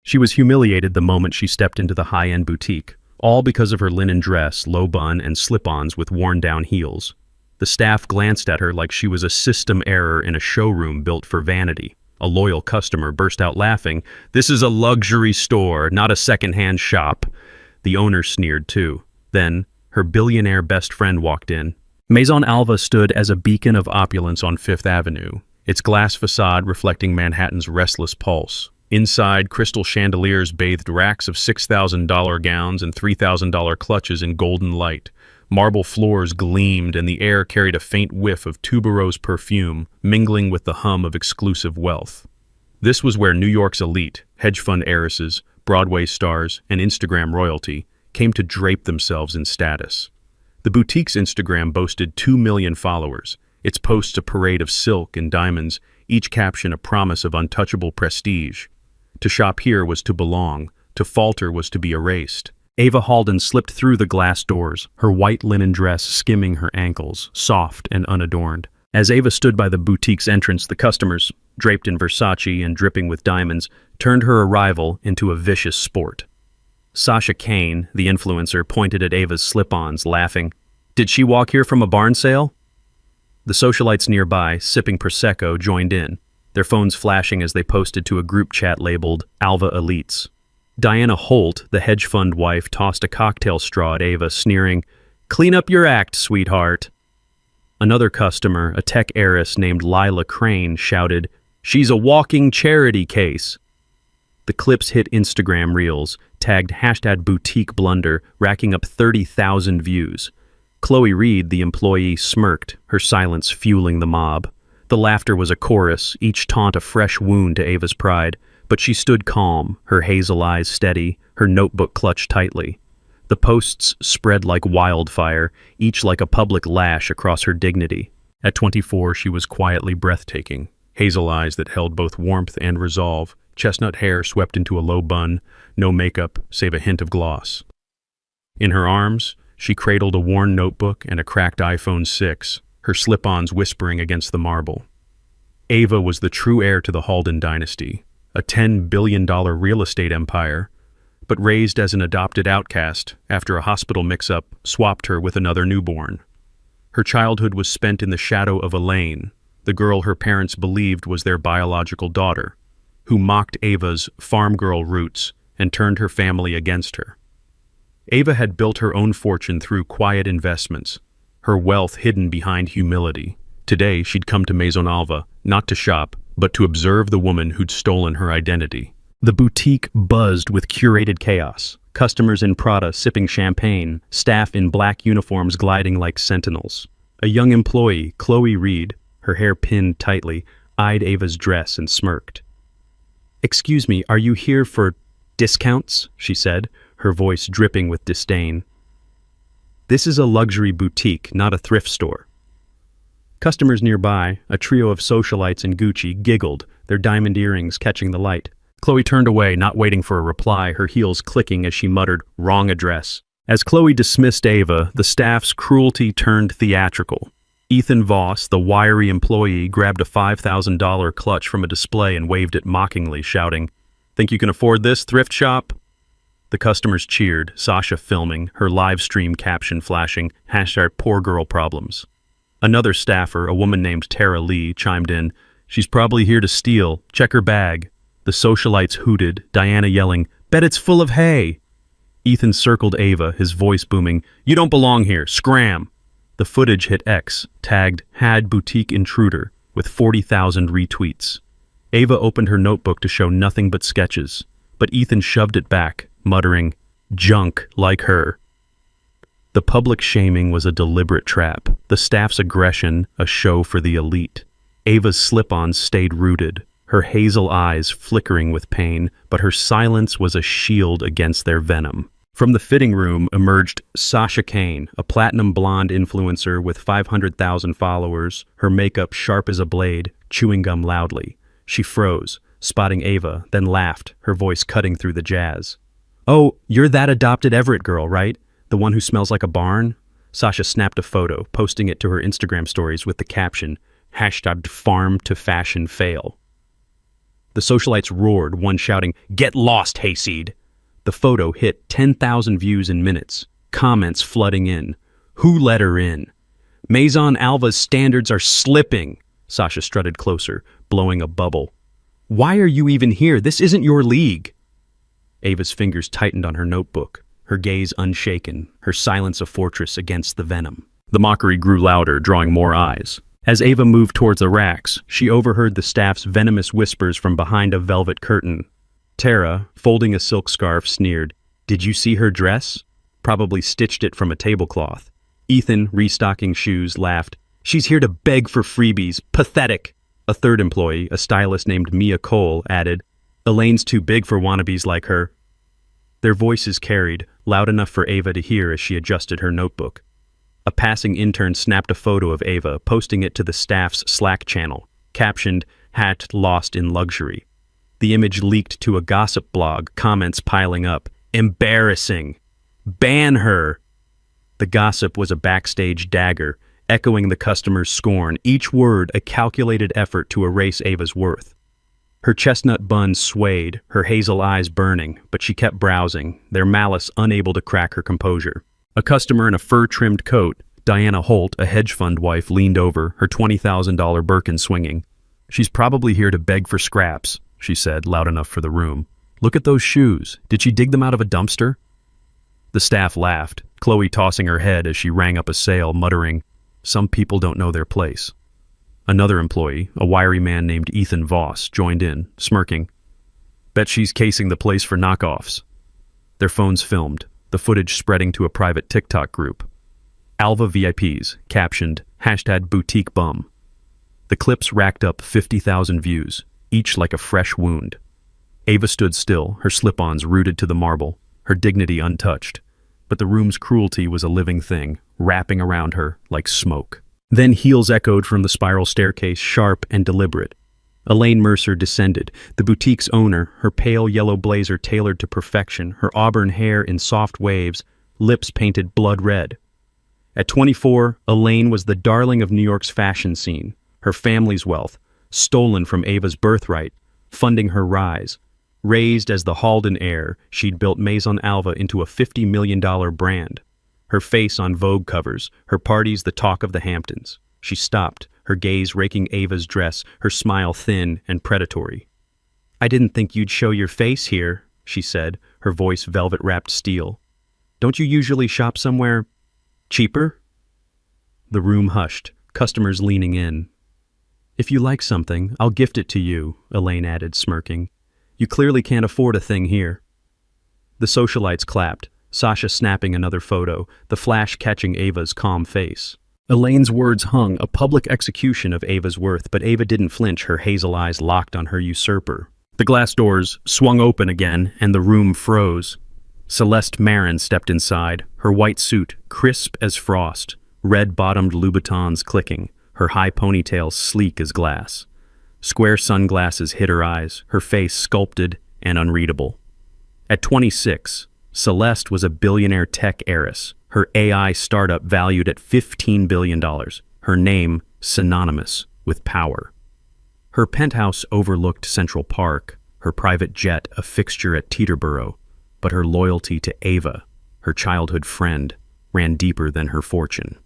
She was humiliated the moment she stepped into the high-end boutique, all because of her linen dress, low bun, and slip-ons with worn-down heels. The staff glanced at her like she was a system error in a showroom built for vanity. A loyal customer burst out laughing. "This is a luxury store, not a second-hand shop." The owner sneered too. Then, her billionaire best friend walked in. Maison Alva stood as a beacon of opulence on Fifth Avenue, its glass facade reflecting Manhattan's restless pulse. Inside, crystal chandeliers bathed racks of $6,000 gowns and $3,000 clutches in golden light. Marble floors gleamed, and the air carried a faint whiff of tuberose perfume, mingling with the hum of exclusive wealth. This was where New York's elite, hedge fund heiresses, Broadway stars, and Instagram royalty came to drape themselves in status. The boutique's Instagram boasted 2 million followers, its posts a parade of silk and diamonds, each caption a promise of untouchable prestige. To shop here was to belong, to falter was to be erased. Ava Halden slipped through the glass doors, her white linen dress skimming her ankles, soft and unadorned. As Ava stood by the boutique's entrance, the customers, draped in Versace and dripping with diamonds, turned her arrival into a vicious sport. Sasha Kane, the influencer, pointed at Ava's slip-ons, laughing. "Did she walk here from a barn sale?" The socialites nearby, sipping Prosecco, joined in, their phones flashing as they posted to a group chat labeled Alva Elites. Diana Holt, the hedge fund wife, tossed a cocktail straw at Ava, sneering, "Clean up your act, sweetheart." Another customer, a tech heiress named Lila Crane, shouted, "She's a walking charity case." The clips hit Instagram reels, tagged #BoutiqueBlunder, racking up 30,000 views. Chloe Reed, the employee, smirked, her silence fueling the mob. The laughter was a chorus, each taunt a fresh wound to Ava's pride, but she stood calm, her hazel eyes steady, her notebook clutched tightly. The posts spread like wildfire, each like a public lash across her dignity. At 24, she was quietly breathtaking. Hazel eyes that held both warmth and resolve, chestnut hair swept into a low bun, no makeup save a hint of gloss. In her arms, she cradled a worn notebook and a cracked iPhone 6, her slip-ons whispering against the marble. Ava was the true heir to the Halden dynasty, a $10 billion real estate empire, but raised as an adopted outcast after a hospital mix-up swapped her with another newborn. Her childhood was spent in the shadow of Elaine, the girl her parents believed was their biological daughter, who mocked Ava's farm girl roots and turned her family against her. Ava had built her own fortune through quiet investments, her wealth hidden behind humility. Today, she'd come to Maison Alva, not to shop, but to observe the woman who'd stolen her identity. The boutique buzzed with curated chaos, customers in Prada sipping champagne, staff in black uniforms gliding like sentinels. A young employee, Chloe Reed, her hair pinned tightly, eyed Ava's dress and smirked. "Excuse me, are you here for discounts?" she said, her voice dripping with disdain. "This is a luxury boutique, not a thrift store." Customers nearby, a trio of socialites in Gucci, giggled, their diamond earrings catching the light. Chloe turned away, not waiting for a reply, her heels clicking as she muttered, "Wrong address." As Chloe dismissed Ava, the staff's cruelty turned theatrical. Ethan Voss, the wiry employee, grabbed a $5,000 clutch from a display and waved it mockingly, shouting, "Think you can afford this, thrift shop?" The customers cheered, Sasha filming, her live stream caption flashing, #PoorGirlProblems. Another staffer, a woman named Tara Lee, chimed in, "She's probably here to steal. Check her bag." The socialites hooted, Diana yelling, "Bet it's full of hay." Ethan circled Ava, his voice booming, "You don't belong here. Scram!" The footage hit X, tagged #BoutiqueIntruder, with 40,000 retweets. Ava opened her notebook to show nothing but sketches, but Ethan shoved it back, muttering, "Junk like her." The public shaming was a deliberate trap, the staff's aggression a show for the elite. Ava's slip-ons stayed rooted, her hazel eyes flickering with pain, but her silence was a shield against their venom. From the fitting room emerged Sasha Kane, a platinum blonde influencer with 500,000 followers, her makeup sharp as a blade, chewing gum loudly. She froze, spotting Ava, then laughed, her voice cutting through the jazz. "Oh, you're that adopted Everett girl, right? The one who smells like a barn?" Sasha snapped a photo, posting it to her Instagram stories with the caption, #FarmToFashionFail. The socialites roared, one shouting, "Get lost, hayseed!" The photo hit 10,000 views in minutes, comments flooding in. Who let her in? Maison Alva's standards are slipping. Sasha strutted closer, blowing a bubble. Why are you even here? This isn't your league. Ava's fingers tightened on her notebook, her gaze unshaken, her silence a fortress against the venom. The mockery grew louder, drawing more eyes. As Ava moved towards the racks, she overheard the staff's venomous whispers from behind a velvet curtain. Tara, folding a silk scarf, sneered, "Did you see her dress? Probably stitched it from a tablecloth." Ethan, restocking shoes, laughed. "She's here to beg for freebies. Pathetic." A third employee, a stylist named Mia Cole, added, "Elaine's too big for wannabes like her." Their voices carried, loud enough for Ava to hear as she adjusted her notebook. A passing intern snapped a photo of Ava, posting it to the staff's Slack channel, captioned, "Hat lost in luxury." The image leaked to a gossip blog, comments piling up. "Embarrassing! Ban her!" The gossip was a backstage dagger, echoing the customer's scorn, each word a calculated effort to erase Ava's worth. Her chestnut bun swayed, her hazel eyes burning, but she kept browsing, their malice unable to crack her composure. A customer in a fur-trimmed coat, Diana Holt, a hedge fund wife, leaned over, her $20,000 Birkin swinging. "She's probably here to beg for scraps," she said, loud enough for the room. "Look at those shoes. Did she dig them out of a dumpster?" The staff laughed, Chloe tossing her head as she rang up a sale, muttering, "Some people don't know their place." Another employee, a wiry man named Ethan Voss, joined in, smirking. "Bet she's casing the place for knockoffs." Their phones filmed, the footage spreading to a private TikTok group. Alva VIPs, captioned, #BoutiqueBum. The clips racked up 50,000 views, each like a fresh wound. Ava stood still, her slip-ons rooted to the marble, her dignity untouched. But the room's cruelty was a living thing, wrapping around her like smoke. Then heels echoed from the spiral staircase, sharp and deliberate. Elaine Mercer descended, the boutique's owner, her pale yellow blazer tailored to perfection, her auburn hair in soft waves, lips painted blood red. At 24, Elaine was the darling of New York's fashion scene, her family's wealth, stolen from Ava's birthright, funding her rise. Raised as the Halden heir, she'd built Maison Alva into a $50 million brand. Her face on Vogue covers, her parties the talk of the Hamptons. She stopped, her gaze raking Ava's dress, her smile thin and predatory. "I didn't think you'd show your face here," she said, her voice velvet-wrapped steel. "Don't you usually shop somewhere cheaper?" The room hushed, customers leaning in. "If you like something, I'll gift it to you," Elaine added, smirking. "You clearly can't afford a thing here." The socialites clapped, Sasha snapping another photo, the flash catching Ava's calm face. Elaine's words hung, a public execution of Ava's worth, but Ava didn't flinch, her hazel eyes locked on her usurper. The glass doors swung open again, and the room froze. Celeste Marin stepped inside, her white suit crisp as frost, red-bottomed Louboutins clicking, her high ponytail sleek as glass. Square sunglasses hid her eyes, her face sculpted and unreadable. At 26, Celeste was a billionaire tech heiress, her AI startup valued at $15 billion, her name synonymous with power. Her penthouse overlooked Central Park, her private jet a fixture at Teterboro, but her loyalty to Ava, her childhood friend, ran deeper than her fortune.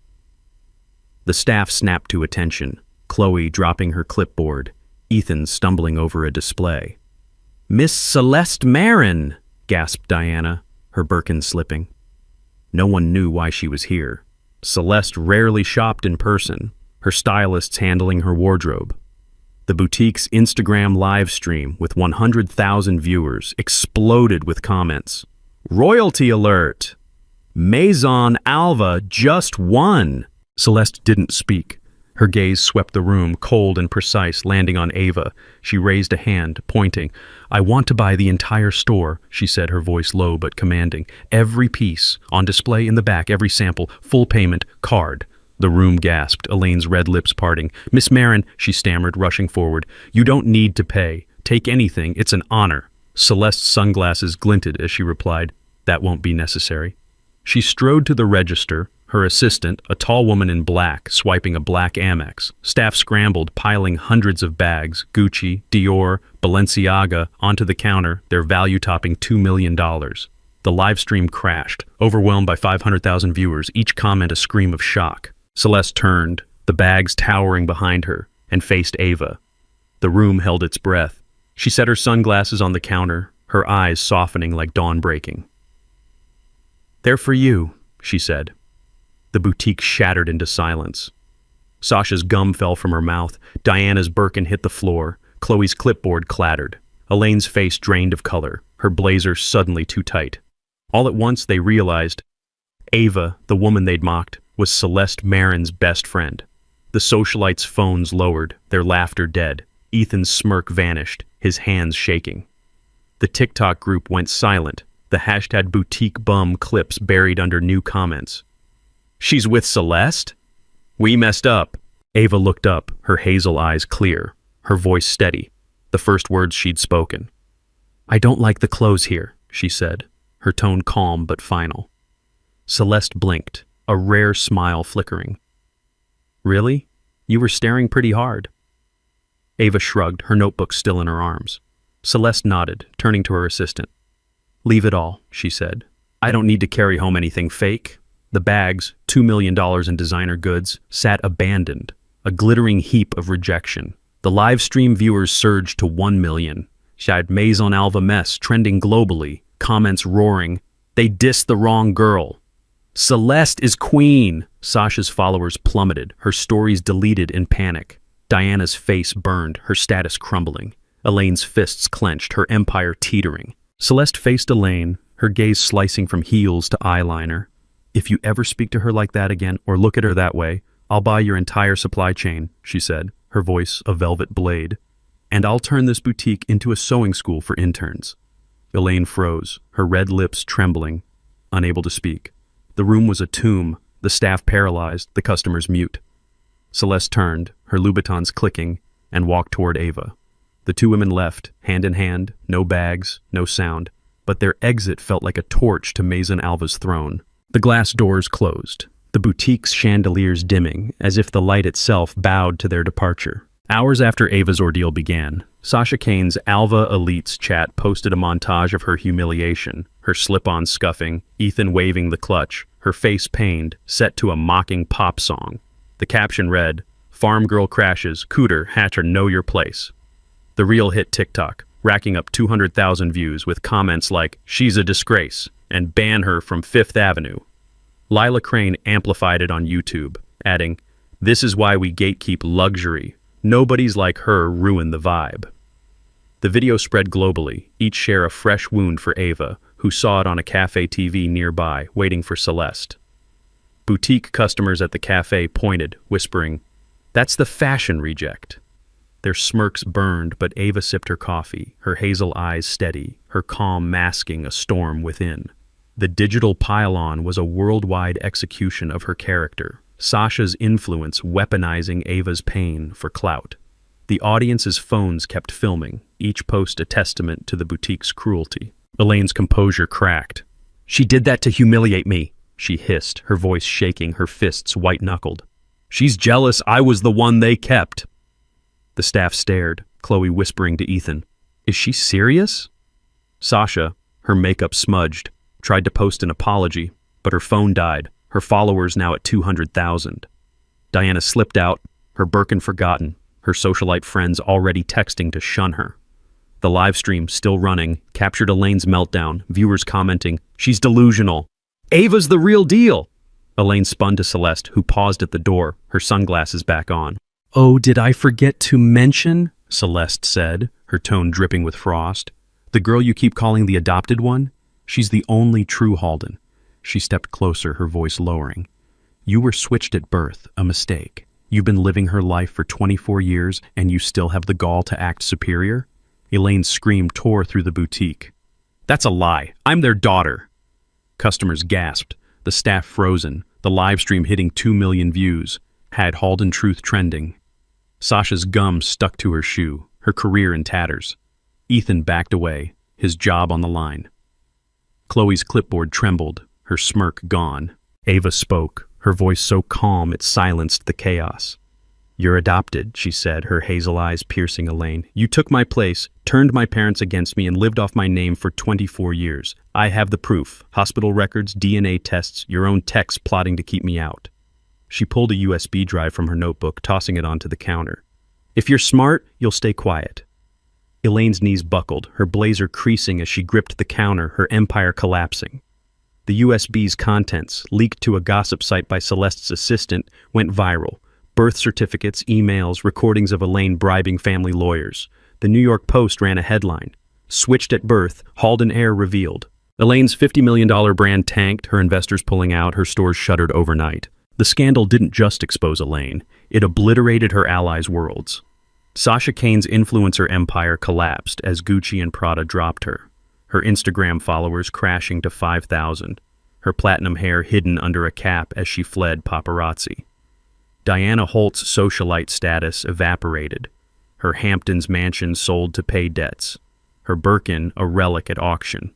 The staff snapped to attention, Chloe dropping her clipboard, Ethan stumbling over a display. "Miss Celeste Marin!" gasped Diana, her Birkin slipping. No one knew why she was here. Celeste rarely shopped in person, her stylists handling her wardrobe. The boutique's Instagram live stream, with 100,000 viewers, exploded with comments. "Royalty alert! Maison Alva just won!" Celeste didn't speak. Her gaze swept the room, cold and precise, landing on Ava. She raised a hand, pointing. "I want to buy the entire store," she said, her voice low but commanding. "Every piece, on display in the back, every sample, full payment, card." The room gasped, Elaine's red lips parting. "Miss Marin," she stammered, rushing forward. "You don't need to pay. Take anything, it's an honor." Celeste's sunglasses glinted as she replied, "That won't be necessary." She strode to the register, Her assistant, a tall woman in black, swiping a black Amex. Staff scrambled, piling hundreds of bags, Gucci, Dior, Balenciaga, onto the counter, their value topping $2 million. The live stream crashed, overwhelmed by 500,000 viewers, each comment a scream of shock. Celeste turned, the bags towering behind her, and faced Ava. The room held its breath. She set her sunglasses on the counter, her eyes softening like dawn breaking. "They're for you," she said. The boutique shattered into silence. Sasha's gum fell from her mouth. Diana's Birkin hit the floor. Chloe's clipboard clattered. Elaine's face drained of color, her blazer suddenly too tight. All at once they realized Ava, the woman they'd mocked, was Celeste Marin's best friend. The socialites' phones lowered, their laughter dead. Ethan's smirk vanished, his hands shaking. The TikTok group went silent, the hashtag boutique bum clips buried under new comments. "She's with Celeste? We messed up." Ava looked up, her hazel eyes clear, her voice steady, the first words she'd spoken. "I don't like the clothes here," she said, her tone calm but final. Celeste blinked, a rare smile flickering. "Really? You were staring pretty hard." Ava shrugged, her notebook still in her arms. Celeste nodded, turning to her assistant. "Leave it all," she said. "I don't need to carry home anything fake." The bags, $2 million in designer goods, sat abandoned, a glittering heap of rejection. The live stream viewers surged to 1 million. Shad Maison Alva mess trending globally, comments roaring. "They dissed the wrong girl." "Celeste is queen." Sasha's followers plummeted, her stories deleted in panic. Diana's face burned, her status crumbling. Elaine's fists clenched, her empire teetering. Celeste faced Elaine, her gaze slicing from heels to eyeliner. "If you ever speak to her like that again, or look at her that way, I'll buy your entire supply chain," she said, her voice a velvet blade. "And I'll turn this boutique into a sewing school for interns." Elaine froze, her red lips trembling, unable to speak. The room was a tomb, the staff paralyzed, the customers mute. Celeste turned, her Louboutins clicking, and walked toward Ava. The two women left, hand in hand, no bags, no sound, but their exit felt like a torch to Maison Alva's throne. The glass doors closed, the boutique's chandeliers dimming, as if the light itself bowed to their departure. Hours after Ava's ordeal began, Sasha Kane's Alva Elites chat posted a montage of her humiliation, her slip-on scuffing, Ethan waving the clutch, her face pained, set to a mocking pop song. The caption read, "Farm girl crashes, Cooter, Hatcher, know your place." The reel hit TikTok, racking up 200,000 views with comments like, "She's a disgrace," and "Ban her from Fifth Avenue." Lila Crane amplified it on YouTube, adding, "This is why we gatekeep luxury. Nobody's like her ruin the vibe." The video spread globally, each share a fresh wound for Ava, who saw it on a cafe TV nearby, waiting for Celeste. Boutique customers at the cafe pointed, whispering, "That's the fashion reject." Their smirks burned, but Ava sipped her coffee, her hazel eyes steady, her calm masking a storm within. The digital pile-on was a worldwide execution of her character, Sasha's influence weaponizing Ava's pain for clout. The audience's phones kept filming, each post a testament to the boutique's cruelty. Elaine's composure cracked. "She did that to humiliate me," she hissed, her voice shaking, her fists white-knuckled. "She's jealous I was the one they kept." The staff stared, Chloe whispering to Ethan, "Is she serious?" Sasha, her makeup smudged, tried to post an apology, but her phone died, her followers now at 200,000. Diana slipped out, her Birkin forgotten, her socialite friends already texting to shun her. The live stream, still running, captured Elaine's meltdown, viewers commenting, "She's delusional. Ava's the real deal." Elaine spun to Celeste, who paused at the door, her sunglasses back on. "Oh, did I forget to mention?" Celeste said, her tone dripping with frost. "The girl you keep calling the adopted one? She's the only true Halden." She stepped closer, her voice lowering. "You were switched at birth, a mistake. You've been living her life for 24 years, and you still have the gall to act superior?" Elaine's scream tore through the boutique. "That's a lie. I'm their daughter." Customers gasped, the staff frozen, the live stream hitting 2 million views, had Halden truth trending. Sasha's gum stuck to her shoe, her career in tatters. Ethan backed away, his job on the line. Chloe's clipboard trembled, her smirk gone. Ava spoke, her voice so calm it silenced the chaos. "You're adopted," she said, her hazel eyes piercing Elaine. "You took my place, turned my parents against me, and lived off my name for 24 years. I have the proof. Hospital records, DNA tests, your own texts plotting to keep me out." She pulled a USB drive from her notebook, tossing it onto the counter. "If you're smart, you'll stay quiet." Elaine's knees buckled, her blazer creasing as she gripped the counter, her empire collapsing. The USB's contents, leaked to a gossip site by Celeste's assistant, went viral. Birth certificates, emails, recordings of Elaine bribing family lawyers. The New York Post ran a headline. "Switched at birth, Heartline revealed." Elaine's $50 million brand tanked, her investors pulling out, her stores shuttered overnight. The scandal didn't just expose Elaine, it obliterated her allies' worlds. Sasha Cain's influencer empire collapsed as Gucci and Prada dropped her. Her Instagram followers crashing to 5,000, her platinum hair hidden under a cap as she fled paparazzi. Diana Holt's socialite status evaporated, her Hamptons mansion sold to pay debts, her Birkin a relic at auction.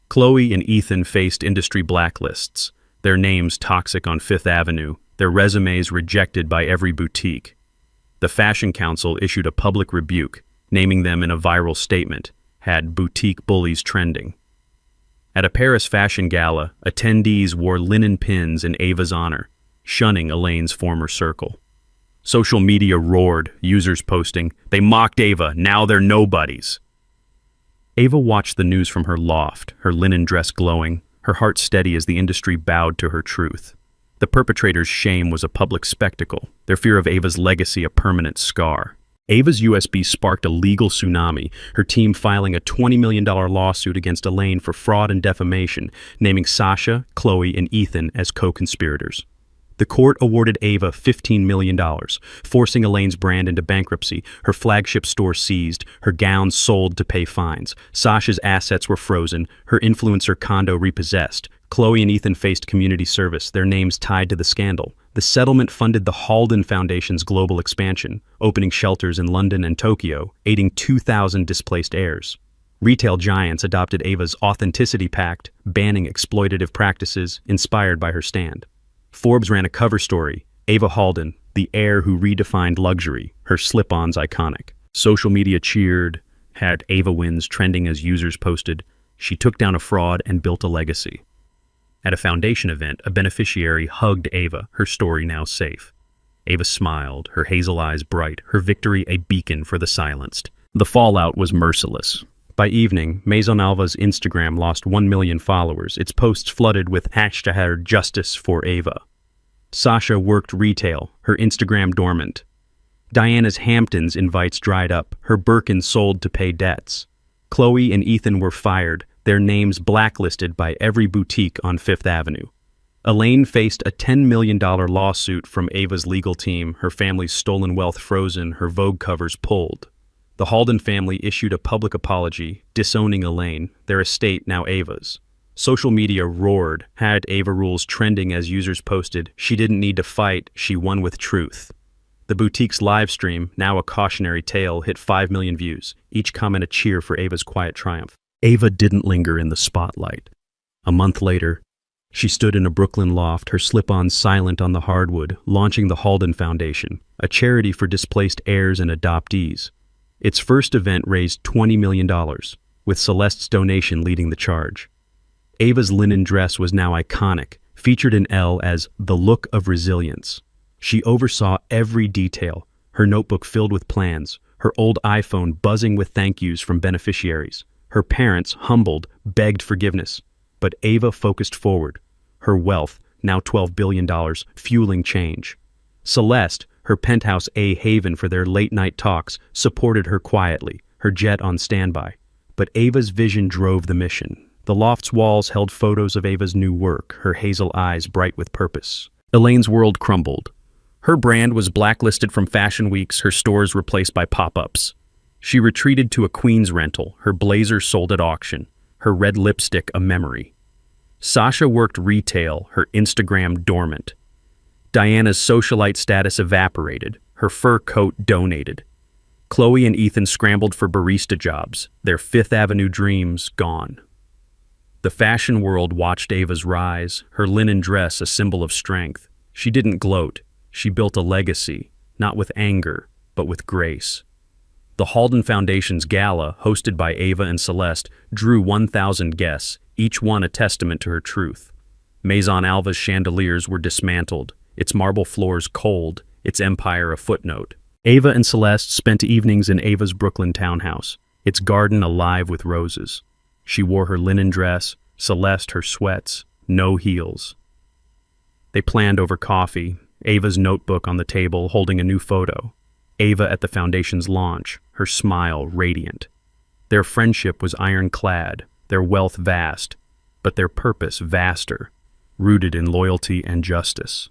Chloe and Ethan faced industry blacklists, their names toxic on Fifth Avenue, their resumes rejected by every boutique. The Fashion Council issued a public rebuke, naming them in a viral statement, had boutique bullies trending. At a Paris fashion gala, attendees wore linen pins in Ava's honor, shunning Elaine's former circle. Social media roared, users posting, "They mocked Ava, now they're nobodies." Ava watched the news from her loft, her linen dress glowing, her heart steady as the industry bowed to her truth. The perpetrators' shame was a public spectacle, their fear of Ava's legacy a permanent scar. Ava's USB sparked a legal tsunami, her team filing a $20 million lawsuit against Elaine for fraud and defamation, naming Sasha, Chloe, and Ethan as co-conspirators. The court awarded Ava $15 million, forcing Elaine's brand into bankruptcy, her flagship store seized, her gowns sold to pay fines. Sasha's assets were frozen, her influencer condo repossessed. Chloe and Ethan faced community service, their names tied to the scandal. The settlement funded the Halden Foundation's global expansion, opening shelters in London and Tokyo, aiding 2,000 displaced heirs. Retail giants adopted Ava's Authenticity Pact, banning exploitative practices inspired by her stand. Forbes ran a cover story, Ava Halden, the heir who redefined luxury, her slip-ons iconic. Social media cheered, had Ava wins trending as users posted, "She took down a fraud and built a legacy." At a foundation event, a beneficiary hugged Ava, her story now safe. Ava smiled, her hazel eyes bright, her victory a beacon for the silenced. The fallout was merciless. By evening, Maison Alva's Instagram lost 1 million followers, its posts flooded with hashtag justice for Ava. Sasha worked retail, her Instagram dormant. Diana's Hamptons invites dried up, her Birkin sold to pay debts. Chloe and Ethan were fired, their names blacklisted by every boutique on Fifth Avenue. Elaine faced a $10 million lawsuit from Ava's legal team, her family's stolen wealth frozen, her Vogue covers pulled. The Halden family issued a public apology, disowning Elaine, their estate now Ava's. Social media roared, had Ava rules trending as users posted, "She didn't need to fight, she won with truth." The boutique's live stream, now a cautionary tale, hit 5 million views, each comment a cheer for Ava's quiet triumph. Ava didn't linger in the spotlight. A month later, she stood in a Brooklyn loft, her slip-ons silent on the hardwood, launching the Halden Foundation, a charity for displaced heirs and adoptees. Its first event raised $20 million, with Celeste's donation leading the charge. Ava's linen dress was now iconic, featured in Elle as the look of resilience. She oversaw every detail, her notebook filled with plans, her old iPhone buzzing with thank yous from beneficiaries. Her parents, humbled, begged forgiveness. But Ava focused forward, her wealth, now $12 billion, fueling change. Celeste, her penthouse a haven for their late-night talks, supported her quietly, her jet on standby. But Ava's vision drove the mission. The loft's walls held photos of Ava's new work, her hazel eyes bright with purpose. Elaine's world crumbled. Her brand was blacklisted from fashion weeks, her stores replaced by pop-ups. She retreated to a Queens rental, her blazer sold at auction, her red lipstick a memory. Sasha worked retail, her Instagram dormant. Diana's socialite status evaporated, her fur coat donated. Chloe and Ethan scrambled for barista jobs, their Fifth Avenue dreams gone. The fashion world watched Ava's rise, her linen dress a symbol of strength. She didn't gloat. She built a legacy, not with anger, but with grace. The Halden Foundation's gala, hosted by Ava and Celeste, drew 1,000 guests, each one a testament to her truth. Maison Alva's chandeliers were dismantled, its marble floors cold, its empire a footnote. Ava and Celeste spent evenings in Ava's Brooklyn townhouse, its garden alive with roses. She wore her linen dress, Celeste her sweats, no heels. They planned over coffee, Ava's notebook on the table holding a new photo. Ava at the foundation's launch, her smile radiant. Their friendship was ironclad, their wealth vast, but their purpose vaster, rooted in loyalty and justice.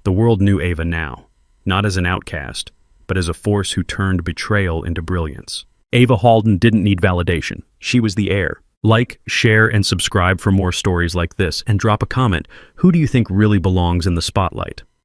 The world knew Ava now, not as an outcast, but as a force who turned betrayal into brilliance. Ava Halden didn't need validation. She was the heir. Like, share, and subscribe for more stories like this, and drop a comment. Who do you think really belongs in the spotlight?